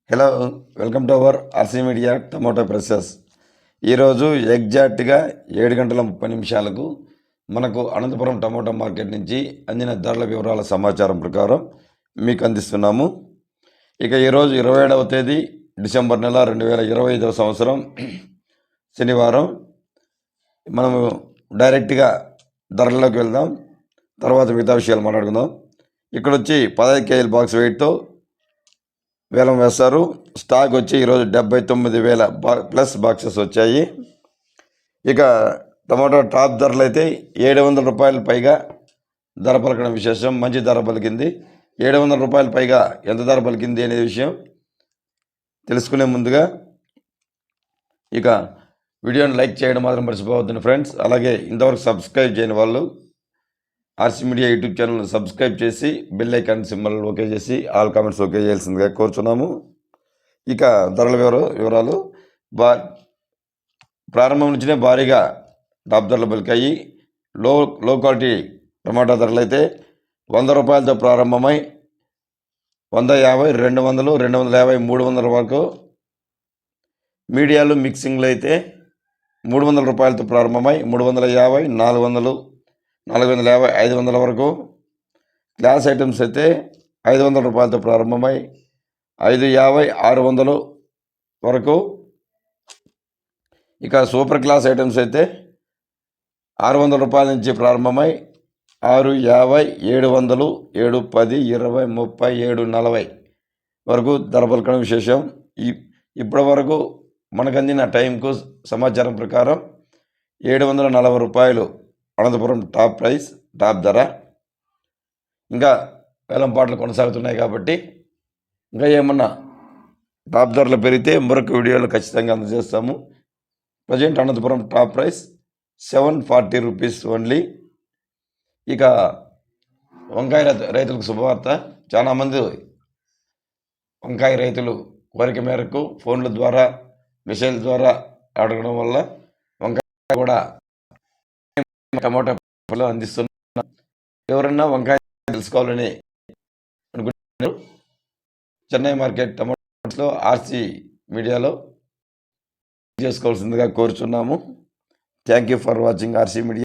Hello, welcome to our RC media tomato process. ఈరోజు ఎగ్జాక్ట్గా 7 గంటల 30 నిమిషాలకు మనకు అనంతపురం టమాటో మార్కెట్ నుంచి అందిన ధరల వివరాల సమాచారం ప్రకారం మీకు అందిస్తున్నాము. ఇక ఈరోజు 27వ తేదీ డిసెంబర్ నెల 2025వ సంవత్సరం శనివారం. మనము డైరెక్ట్గా ధరల్లోకి వెళ్దాం, తర్వాత మిగతా విషయాలు మాట్లాడుకుందాం. ఇక్కడ వచ్చి 15 కేజీల బాక్స్ వెయిట్తో వేలం వేస్తారు. స్టాక్ వచ్చి ఈరోజు 79,000 ప్లస్ బాక్సెస్ వచ్చాయి. ఇక టమాటో టాప్ ధరలు అయితే 700 రూపాయల పైగా ధర పలకడం విశేషం. మంచి ధర పలికింది. 700 రూపాయల పైగా ఎంత ధర పలికింది అనే విషయం తెలుసుకునే ముందుగా ఇక వీడియోని లైక్ చేయడం మాత్రం మర్చిపోవద్దండి ఫ్రెండ్స్. అలాగే ఇంతవరకు సబ్స్క్రైబ్ చేయని వాళ్ళు RC media YouTube channel subscribe చేసి బెల్ ఐకాన్ సింబల్ ఓకే చేసి ఆల్ కామెంట్స్ ఓకే చేయాల్సిందిగా కోరుచున్నాము. ఇక ధరల వివరాలు ప్రారంభం నుంచినే భారీగా టాప్ ధరలు పలికాయి. లో క్వాలిటీ టమాటా ధరలు అయితే 100 రూపాయలతో ప్రారంభమై 150, 200, 250, 300 వరకు. మీడియాలు మిక్సింగ్లు అయితే 300 రూపాయలతో ప్రారంభమై 350, 400, 450, 500 వరకు. గ్లాస్ ఐటమ్స్ అయితే 500 రూపాయలతో ప్రారంభమై 550, 600 వరకు. ఇక సూపర్ క్లాస్ ఐటమ్స్ అయితే 600 రూపాయల నుంచి ప్రారంభమై 650, 700, 710, 20, 30, 740 వరకు ధర పలకడం విశేషం. ఇప్పటి వరకు మనకు అందిన టైంకు సమాచారం ప్రకారం 740 రూపాయలు అనంతపురం టాప్ ప్రైస్, టాప్ ధర. ఇంకా వేలం పాటలు కొనసాగుతున్నాయి కాబట్టి ఇంకా ఏమన్నా టాప్ ధరలు పెరిగితే మరొక వీడియోలో ఖచ్చితంగా అందజేస్తాము. Present Anantapur top price 740 rupees only. ఇక వంకాయ రైతులకు శుభవార్త. చాలామంది వంకాయ రైతులు కోరిక మేరకు ఫోన్ల ద్వారా, మెసేజ్ ద్వారా అడగడం వల్ల వంకాయ కూడా టమాటో అందిస్తున్నాం. ఎవరన్నా వంకాయ తెలుసుకోవాలని అనుకుంటున్నారు, చెన్నై మార్కెట్ టమాటోలో ఆర్సీ మీడియాలో చేసుకోవాల్సిందిగా కోరుచున్నాము. Thank you for watching RC media.